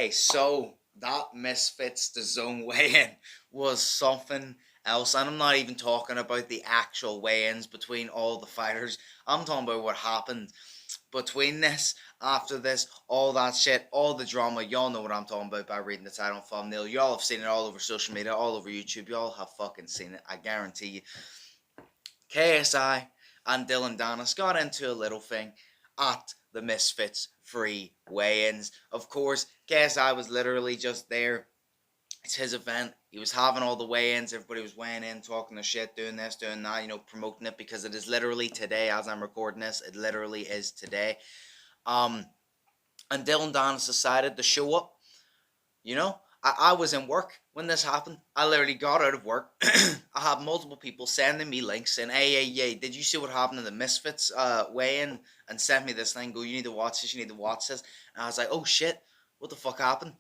Okay, so that Misfits the Zone weigh-in was something else. And I'm not even talking about the actual weigh-ins between all the fighters. I'm talking about what happened between this, after this, all that shit, all the drama. Y'all know what I'm talking about by reading the title and thumbnail. Y'all have seen it all over social media, all over YouTube. Y'all have fucking seen it, I guarantee you. KSI and Dillion Danis got into a little thing at the Misfits free weigh-ins. Of course, KSI was literally just there. It's his event. He was having all the weigh-ins. Everybody was weighing in, talking their shit, doing this, doing that, promoting it, because it is literally today as I'm recording this. It literally is today. And Dillion Danis decided to show up. I was in work when this happened. I literally got out of work. I had multiple people sending me links saying, hey, did you see what happened in the Misfits weigh-in? And sent me this thing, go, you need to watch this, you need to watch this. And I was like, oh shit, what the fuck happened?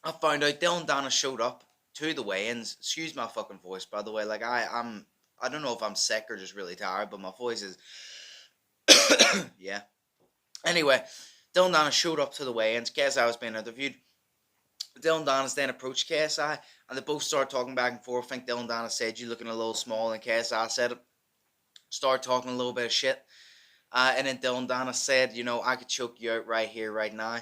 I found out Dillion Danis showed up to the weigh-ins. Excuse my fucking voice, by the way. Like, I don't know if I'm sick or just really tired, but my voice is... yeah. Anyway, Dillion Danis showed up to the weigh-ins. KSI was being interviewed. Dillion Danis then approached KSI, and they both started talking back and forth. I think Dillion Danis said, "You're looking a little small," and KSI said it. Started talking a little bit of shit. And then Dillion Danis said, "I could choke you out right here, right now."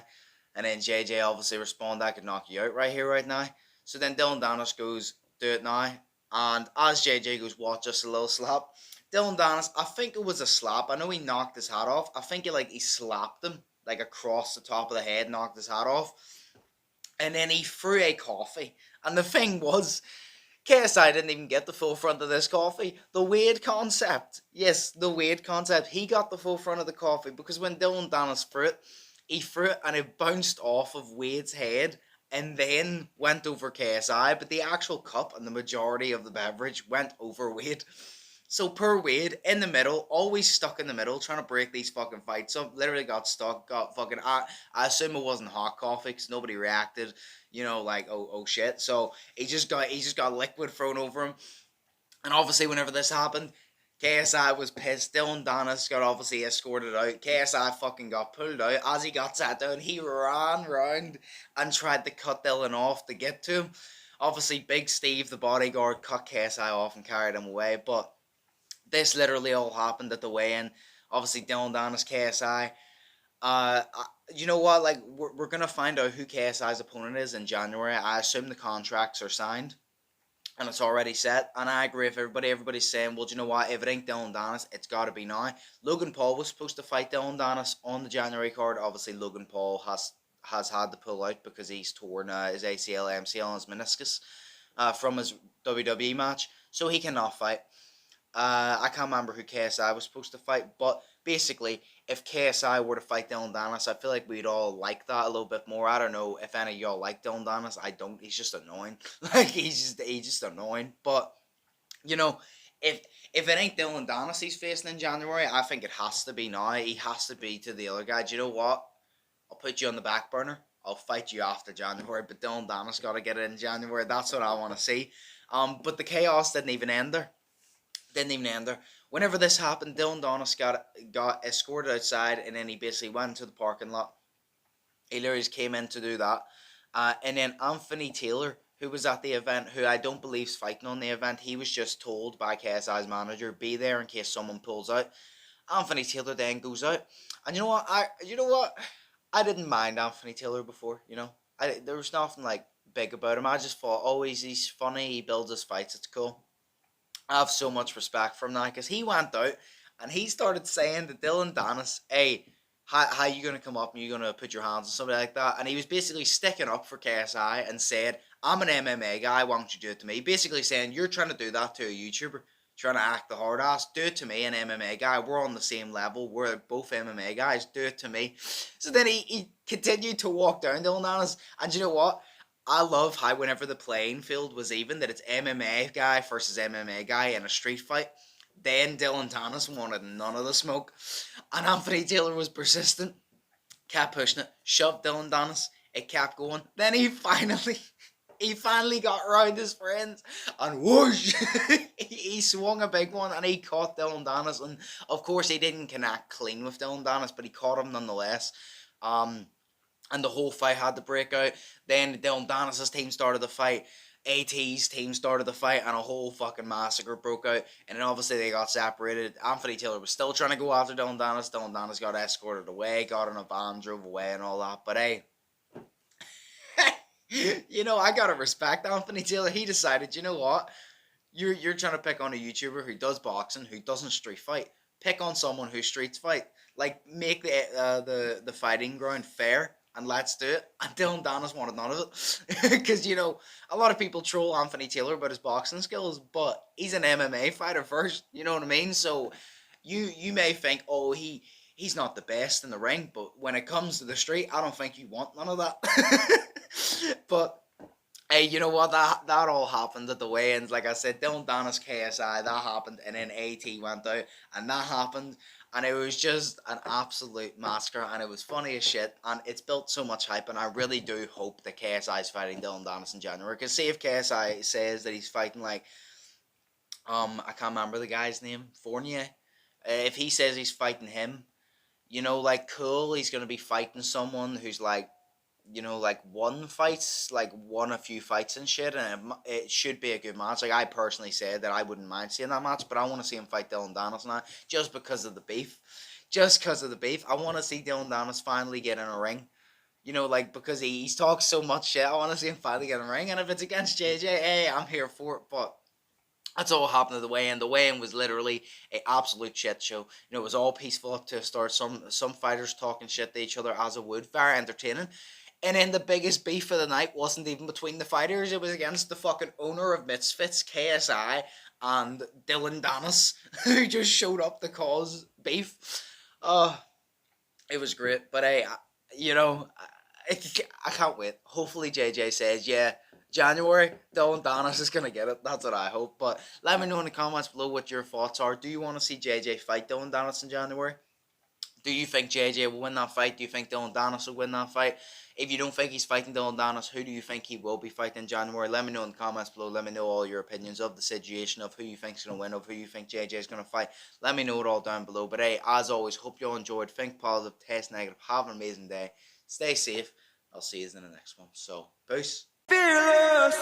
And then JJ obviously responded, "I could knock you out right here, right now." So then Dillion Danis goes, "Do it now." And as JJ goes, "What, just a little slap?" Dillion Danis, I think it was a slap. I know he knocked his hat off. I think he slapped him, across the top of the head, knocked his hat off. And then he threw a coffee. And the thing was, KSI didn't even get the full front of this coffee. The Wade concept. Yes, the Wade concept. He got the full front of the coffee because when Dillion Danis threw it, he threw it and it bounced off of Wade's head and then went over KSI. But the actual cup and the majority of the beverage went over Wade. So poor Wade, in the middle, always stuck in the middle, trying to break these fucking fights up. Literally got stuck, got fucking... I assume it wasn't hot coffee, because nobody reacted, oh shit. So he just got liquid thrown over him. And obviously, whenever this happened, KSI was pissed. Dillion Danis got obviously escorted out. KSI fucking got pulled out. As he got sat down, he ran round and tried to cut Dillion off to get to him. Obviously, Big Steve, the bodyguard, cut KSI off and carried him away, but... this literally all happened at the weigh-in. Obviously, Dillion Danis, KSI. You know what? We're going to find out who KSI's opponent is in January. I assume the contracts are signed. And it's already set. And I agree with everybody. Everybody's saying, well, do you know what? If it ain't Dillion Danis, it's got to be now. Logan Paul was supposed to fight Dillion Danis on the January card. Obviously, Logan Paul has had to pull out because he's torn his ACL, MCL, and his meniscus from his WWE match. So he cannot fight. I can't remember who KSI was supposed to fight, but basically, if KSI were to fight Dillion Danis, I feel like we'd all like that a little bit more. I don't know if any of y'all like Dillion Danis. I don't. He's just annoying. He's just annoying. But if it ain't Dillion Danis he's facing in January, I think it has to be now. He has to be to the other guy. Do you know what? I'll put you on the back burner. I'll fight you after January, but Dillion Danis got to get it in January. That's what I want to see. But the chaos didn't even end there. Whenever this happened, Dillion Danis got escorted outside, and then he basically went into the parking lot. He literally just came in to do that. And then Anthony Taylor, who was at the event, who I don't believe is fighting on the event, he was just told by KSI's manager, be there in case someone pulls out. Anthony Taylor then goes out. And you know what? I didn't mind Anthony Taylor before, there was nothing big about him. I just thought, he's funny, he builds his fights, it's cool. I have so much respect for him now because he went out and he started saying to Dillion Danis, hey, how you going to come up and you going to put your hands on somebody like that? And he was basically sticking up for KSI and said, I'm an MMA guy, why don't you do it to me? Basically saying, you're trying to do that to a YouTuber, trying to act the hard ass, do it to me, an MMA guy. We're on the same level, we're both MMA guys, do it to me. So then he continued to walk down Dillion Danis, and you know what? I love how whenever the playing field was even, that it's MMA guy versus MMA guy in a street fight. Then Dillion Danis wanted none of the smoke. And Anthony Taylor was persistent. Kept pushing it. Shoved Dillion Danis. It kept going. Then he finally got around his friends. And whoosh! He swung a big one and he caught Dillion Danis. And of course he didn't connect clean with Dillion Danis, but he caught him nonetheless. and the whole fight had to break out. Then Dylan Danis' team started the fight. AT's team started the fight, and a whole fucking massacre broke out. And then obviously they got separated. Anthony Taylor was still trying to go after Dylan Danis. Dylan Danis got escorted away, got in a van, drove away, and all that. But hey, you know, I gotta respect Anthony Taylor. He decided, you know what? You're trying to pick on a YouTuber who does boxing, who doesn't street fight. Pick on someone who streets fight. Like, make the fighting ground fair, and let's do it. And Dylan Danis wanted none of it. Because, you know, a lot of people troll Anthony Taylor about his boxing skills, but he's an MMA fighter first. You know what I mean? So you may think, oh, he's not the best in the ring, but when it comes to the street, I don't think you want none of that. But hey, you know what? That all happened at the weigh-ins. Like I said, Dylan Danis KSI, that happened, and then AT went out, and that happened, and it was just an absolute massacre, and it was funny as shit, and it's built so much hype, and I really do hope that KSI is fighting Dylan Danis in January. Because see if KSI says that he's fighting, like, I can't remember the guy's name, Fournier. If he says he's fighting him, you know, like, cool, he's going to be fighting someone who's, like, you know, like, won a few fights and shit, and it should be a good match. Like, I personally said that I wouldn't mind seeing that match, but I want to see him fight Dylan Danis now, just because of the beef. Just because of the beef. I want to see Dylan Danis finally get in a ring. You know, like, because he's talked so much shit, I want to see him finally get in a ring, and if it's against JJ, hey, I'm here for it, but that's all happened at the weigh-in. The weigh-in was literally an absolute shit show. You know, it was all peaceful up to a start. Some fighters talking shit to each other as it would. Very entertaining. And then the biggest beef of the night wasn't even between the fighters. It was against the fucking owner of Misfits, KSI, and Dylan Danis, who just showed up to cause beef. It was great. But hey, you know, I can't wait. Hopefully JJ says, yeah, January, Dylan Danis is going to get it. That's what I hope. But let me know in the comments below what your thoughts are. Do you want to see JJ fight Dylan Danis in January? Do you think JJ will win that fight? Do you think Dylan Danis will win that fight? If you don't think he's fighting Dylan Danis, who do you think he will be fighting in January? Let me know in the comments below. Let me know all your opinions of the situation, of who you think is going to win, of who you think JJ is going to fight. Let me know it all down below. But hey, as always, hope you all enjoyed. Think positive, test negative. Have an amazing day. Stay safe. I'll see you in the next one. So, peace. Fearless.